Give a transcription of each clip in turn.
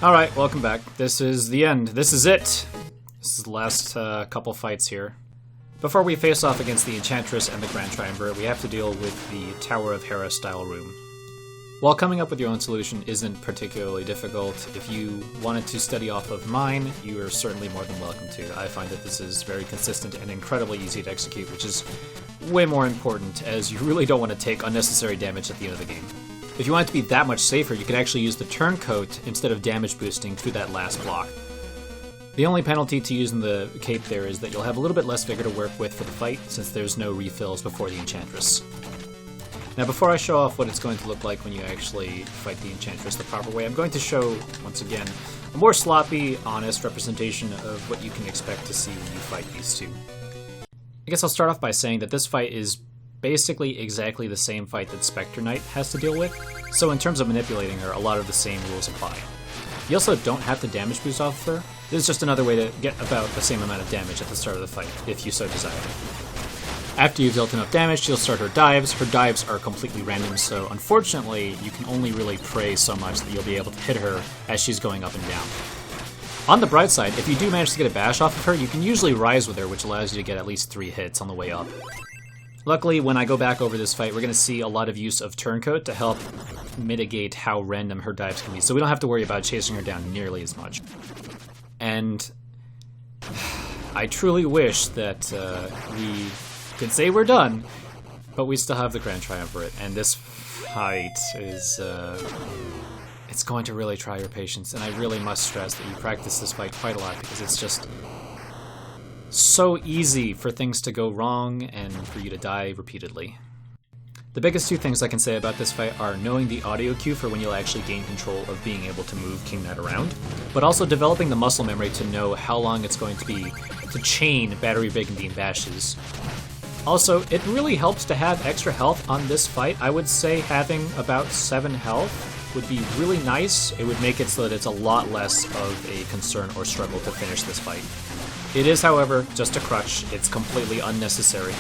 Alright, welcome back. This is the end. This is it! This is the last couple fights here. Before we face off against the Enchantress and the Grand Triumvirate, we have to deal with the Tower of Hera style room. While coming up with your own solution isn't particularly difficult, if you wanted to study off of mine, you are certainly more than welcome to. I find that this is very consistent and incredibly easy to execute, which is way more important, as you really don't want to take unnecessary damage at the end of the game. If you want it to be that much safer, you could actually use the Turncoat instead of damage boosting through that last block. The only penalty to using the cape there is that you'll have a little bit less vigor to work with for the fight, since there's no refills before the Enchantress. Now before I show off what it's going to look like when you actually fight the Enchantress the proper way, I'm going to show, once again, a more sloppy, honest representation of what you can expect to see when you fight these two. I guess I'll start off by saying that this fight is basically exactly the same fight that Spectre Knight has to deal with, so in terms of manipulating her, a lot of the same rules apply. You also don't have to damage boost off of her. This is just another way to get about the same amount of damage at the start of the fight, if you so desire. After you've dealt enough damage, she'll start her dives. Her dives are completely random, so unfortunately, you can only really pray so much that you'll be able to hit her as she's going up and down. On the bright side, if you do manage to get a bash off of her, you can usually rise with her, which allows you to get at least 3 hits on the way up. Luckily, when I go back over this fight, we're going to see a lot of use of Turncoat to help mitigate how random her dives can be, so we don't have to worry about chasing her down nearly as much. And I truly wish that we could say we're done, but we still have the Grand Triumvirate, and this fight is, it's going to really try your patience, and I really must stress that you practice this fight quite a lot, because it's just so easy for things to go wrong and for you to die repeatedly. The biggest 2 things I can say about this fight are knowing the audio cue for when you'll actually gain control of being able to move King Knight around, but also developing the muscle memory to know how long it's going to be to chain Battery Brigandine bashes. Also, it really helps to have extra health on this fight. I would say having about 7 health would be really nice. It would make it so that it's a lot less of a concern or struggle to finish this fight. It is, however, just a crutch. It's completely unnecessary.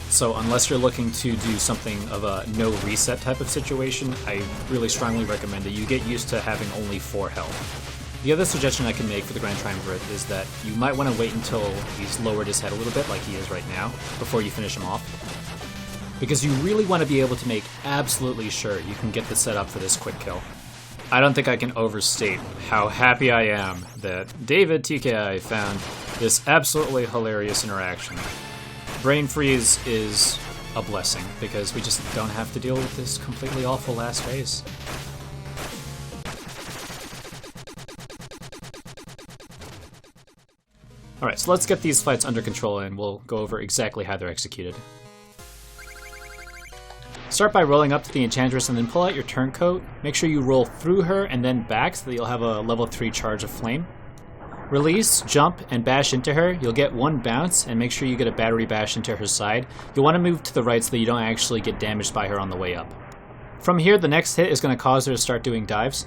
So unless you're looking to do something of a no reset type of situation, I really strongly recommend that you get used to having only 4 health. The other suggestion I can make for the Grand Triumvirate is that you might want to wait until he's lowered his head a little bit, like he is right now, before you finish him off. Because you really want to be able to make absolutely sure you can get the setup for this quick kill. I don't think I can overstate how happy I am that David TKI found this absolutely hilarious interaction. Brain freeze is a blessing, because we just don't have to deal with this completely awful last phase. Alright, so let's get these fights under control and we'll go over exactly how they're executed. Start by rolling up to the Enchantress and then pull out your Turncoat. Make sure you roll through her and then back so that you'll have a level 3 charge of flame. Release, jump, and bash into her. You'll get 1 bounce, and make sure you get a battery bash into her side. You'll want to move to the right so that you don't actually get damaged by her on the way up. From here, the next hit is going to cause her to start doing dives.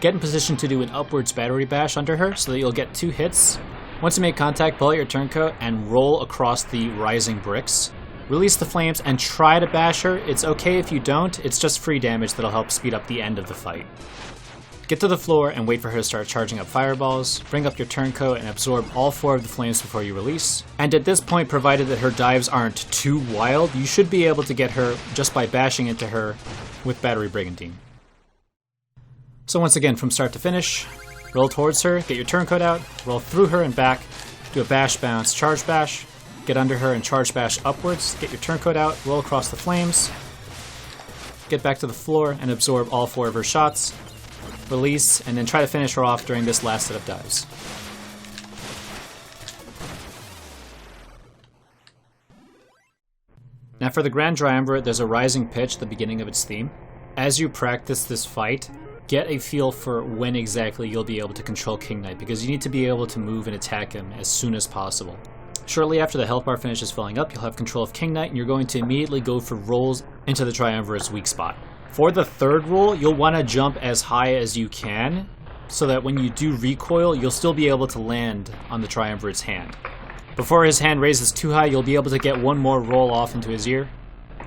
Get in position to do an upwards battery bash under her so that you'll get 2 hits. Once you make contact, pull out your Turncoat and roll across the rising bricks. Release the flames and try to bash her. It's okay if you don't, it's just free damage that'll help speed up the end of the fight. Get to the floor and wait for her to start charging up fireballs. Bring up your Turncoat and absorb all 4 of the flames before you release. And at this point, provided that her dives aren't too wild, you should be able to get her just by bashing into her with Battery Brigandine. So once again, from start to finish, roll towards her, get your Turncoat out, roll through her and back, do a bash, bounce, charge bash, get under her and charge bash upwards, get your Turncoat out, roll across the flames, get back to the floor and absorb all 4 of her shots, release, and then try to finish her off during this last set of dives. Now for the Grand Triumvirate, there's a rising pitch at the beginning of its theme. As you practice this fight, get a feel for when exactly you'll be able to control King Knight, because you need to be able to move and attack him as soon as possible. Shortly after the health bar finishes filling up, you'll have control of King Knight, and you're going to immediately go for rolls into the Triumvirate's weak spot. For the 3rd roll, you'll want to jump as high as you can, so that when you do recoil, you'll still be able to land on the Triumvirate's hand. Before his hand raises too high, you'll be able to get 1 more roll off into his ear.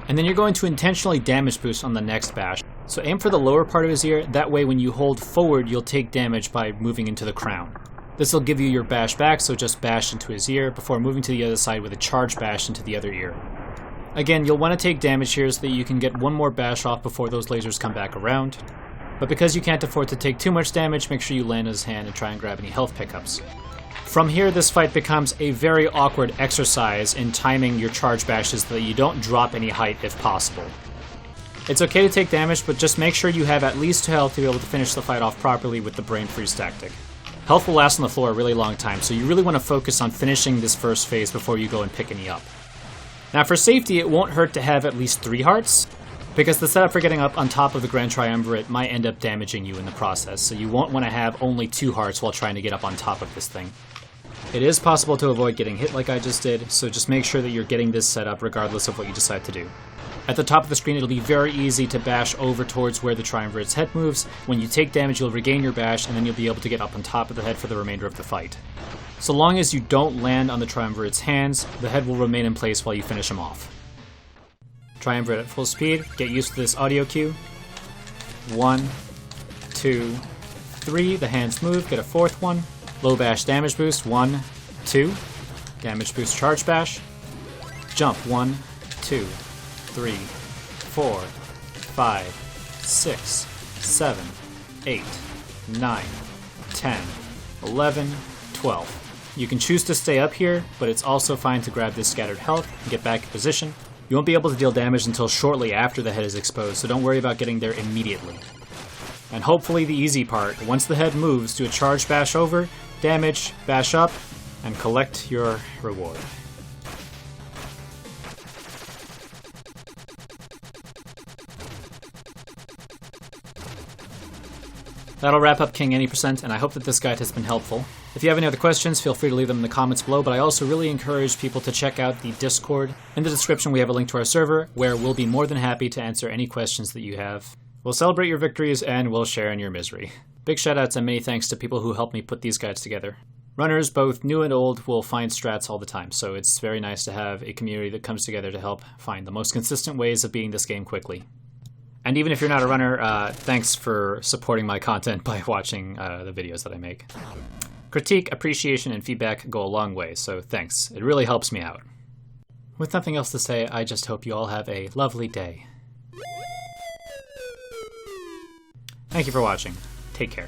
And then you're going to intentionally damage boost on the next bash. So aim for the lower part of his ear, that way when you hold forward you'll take damage by moving into the crown. This will give you your bash back, so just bash into his ear before moving to the other side with a charge bash into the other ear. Again, you'll want to take damage here so that you can get one more bash off before those lasers come back around. But because you can't afford to take too much damage, make sure you land in his hand and try and grab any health pickups. From here, this fight becomes a very awkward exercise in timing your charge bashes so that you don't drop any height if possible. It's okay to take damage, but just make sure you have at least 2 health to be able to finish the fight off properly with the brain freeze tactic. Health will last on the floor a really long time, so you really want to focus on finishing this first phase before you go and pick any up. Now for safety, it won't hurt to have at least 3 hearts, because the setup for getting up on top of the Grand Triumvirate might end up damaging you in the process, so you won't want to have only 2 hearts while trying to get up on top of this thing. It is possible to avoid getting hit like I just did, so just make sure that you're getting this set up regardless of what you decide to do. At the top of the screen, it'll be very easy to bash over towards where the Triumvirate's head moves. When you take damage, you'll regain your bash, and then you'll be able to get up on top of the head for the remainder of the fight. So long as you don't land on the Triumvirate's hands, the head will remain in place while you finish him off. Triumvirate at full speed, get used to this audio cue. 1, 2, 3, the hands move, get a 4th one. Low bash damage boost, 1, 2. Damage boost charge bash. Jump, 1, 2, 3, 4, 5, 6, 7, 8, 9, 10, 11, 12. You can choose to stay up here, but it's also fine to grab this scattered health and get back in position. You won't be able to deal damage until shortly after the head is exposed, so don't worry about getting there immediately. And hopefully the easy part, once the head moves, do a charge bash over, damage, bash up, and collect your reward. That'll wrap up King Any Percent, and I hope that this guide has been helpful. If you have any other questions, feel free to leave them in the comments below, but I also really encourage people to check out the Discord. In the description we have a link to our server, where we'll be more than happy to answer any questions that you have. We'll celebrate your victories, and we'll share in your misery. Big shoutouts and many thanks to people who helped me put these guides together. Runners, both new and old, will find strats all the time, so it's very nice to have a community that comes together to help find the most consistent ways of beating this game quickly. And even if you're not a runner, thanks for supporting my content by watching the videos that I make. Critique, appreciation, and feedback go a long way, so thanks. It really helps me out. With nothing else to say, I just hope you all have a lovely day. Thank you for watching. Take care.